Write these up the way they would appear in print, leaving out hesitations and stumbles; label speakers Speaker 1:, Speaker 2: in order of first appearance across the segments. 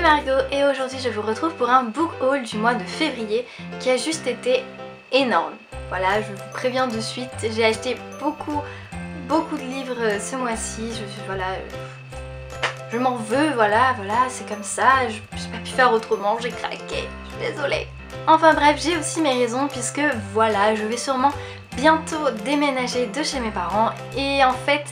Speaker 1: Margot et aujourd'hui je vous retrouve pour un book haul du mois de février qui a juste été énorme. Voilà, je vous préviens de suite, j'ai acheté beaucoup de livres ce mois-ci, je m'en veux, voilà, c'est comme ça, j'ai pas pu faire autrement, j'ai craqué, je suis désolée. Enfin bref, j'ai aussi mes raisons puisque voilà, je vais sûrement bientôt déménager de chez mes parents et en fait,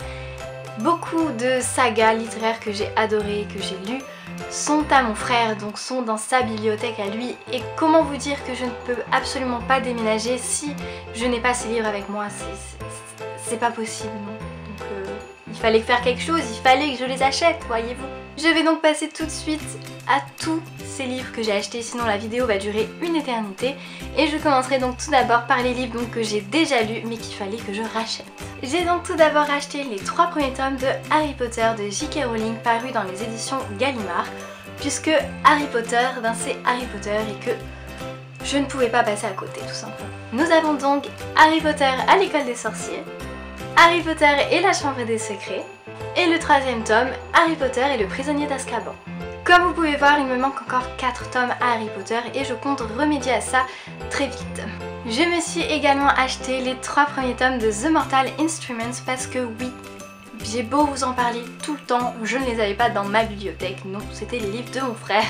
Speaker 1: beaucoup de sagas littéraires que j'ai adorées, que j'ai lues, sont à mon frère, donc sont dans sa bibliothèque à lui. Et comment vous dire que je ne peux absolument pas déménager si je n'ai pas ces livres avec moi, c'est pas possible, non. Donc il fallait faire quelque chose, il fallait que je les achète, voyez-vous. Je vais donc passer tout de suite à tous ces livres que j'ai achetés, sinon la vidéo va durer une éternité. Et je commencerai donc tout d'abord par les livres que j'ai déjà lus mais qu'il fallait que je rachète. J'ai donc tout d'abord acheté les 3 premiers tomes de Harry Potter de J.K. Rowling parus dans les éditions Gallimard, puisque Harry Potter, c'est Harry Potter et que je ne pouvais pas passer à côté tout simplement. Nous avons donc Harry Potter à l'école des sorciers, Harry Potter et la chambre des secrets, et le 3e tome, Harry Potter et le prisonnier d'Azkaban. Comme vous pouvez voir, il me manque encore 4 tomes à Harry Potter et je compte remédier à ça très vite. Je me suis également acheté les 3 premiers tomes de The Mortal Instruments parce que oui, j'ai beau vous en parler tout le temps, je ne les avais pas dans ma bibliothèque, non, c'était les livres de mon frère.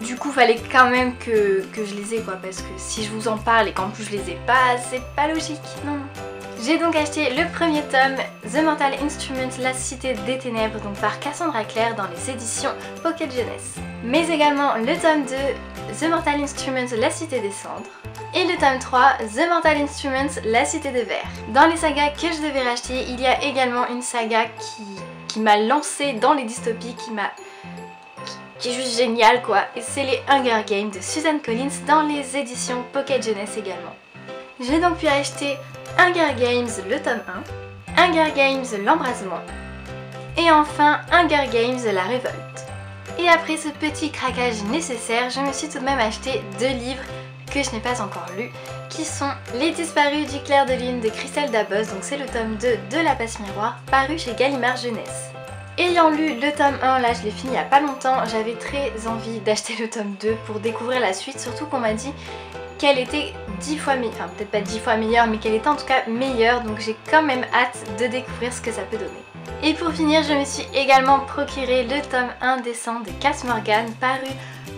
Speaker 1: Du coup, fallait quand même que je les ai quoi, parce que si je vous en parle et qu'en plus je les ai pas, c'est pas logique, non. J'ai donc acheté le premier tome, The Mortal Instruments, La Cité des Ténèbres, donc par Cassandra Clare dans les éditions Pocket Jeunesse. Mais également le tome 2, The Mortal Instruments, La Cité des Cendres. Et le tome 3, The Mortal Instruments, La Cité de Verre. Dans les sagas que je devais racheter, il y a également une saga qui m'a lancée dans les dystopies, qui est juste géniale quoi. Et c'est les Hunger Games de Suzanne Collins dans les éditions Pocket Jeunesse également. J'ai donc pu acheter Hunger Games le tome 1, Hunger Games l'embrasement et enfin Hunger Games la révolte. Et après ce petit craquage nécessaire, je me suis tout de même acheté 2 livres que je n'ai pas encore lus, qui sont Les Disparus du clair de lune de Christelle Dabos, donc c'est le tome 2 de La Passe Miroir, paru chez Gallimard Jeunesse. Ayant lu le tome 1, là je l'ai fini il n'y a pas longtemps, j'avais très envie d'acheter le tome 2 pour découvrir la suite, surtout qu'on m'a dit qu'elle était 10 fois meilleure, enfin peut-être pas 10 fois meilleure, mais qu'elle était en tout cas meilleure, donc j'ai quand même hâte de découvrir ce que ça peut donner. Et pour finir, je me suis également procuré le tome 1 des 100 de Cass Morgan, paru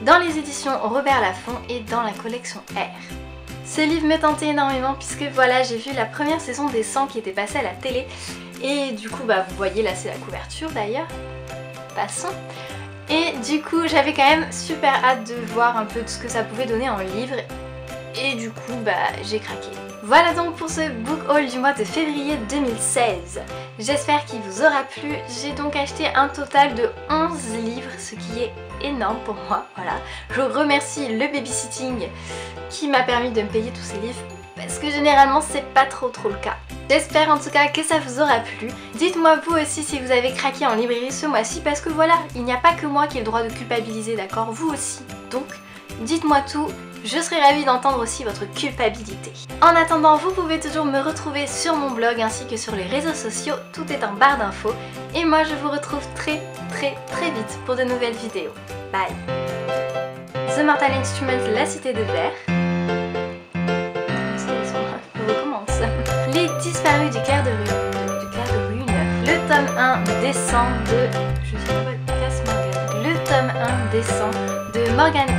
Speaker 1: dans les éditions Robert Laffont et dans la collection R. Ce livre me tentait énormément puisque voilà, j'ai vu la première saison des 100 qui était passée à la télé, et du coup vous voyez là c'est la couverture d'ailleurs, passons. Et du coup j'avais quand même super hâte de voir un peu de ce que ça pouvait donner en livre. Et du coup j'ai craqué. Voilà donc pour ce book haul du mois de février 2016. J'espère qu'il vous aura plu. J'ai donc acheté un total de 11 livres, ce qui est énorme pour moi. Voilà. Je remercie le babysitting qui m'a permis de me payer tous ces livres parce que généralement c'est pas trop le cas. J'espère en tout cas que ça vous aura plu. Dites-moi vous aussi si vous avez craqué en librairie ce mois-ci parce que voilà, il n'y a pas que moi qui ai le droit de culpabiliser, d'accord? Vous aussi. Donc dites-moi tout. Je serais ravie d'entendre aussi votre culpabilité. En attendant, vous pouvez toujours me retrouver sur mon blog ainsi que sur les réseaux sociaux, tout est en barre d'infos. Et moi je vous retrouve très vite pour de nouvelles vidéos. Bye. The Mortal Instruments, La Cité de Verre. On recommence. Les Disparus du clair de lune. Le tome 1 descend de... Je sais pas, Cass Morgan. Le tome 1 descend de Morgan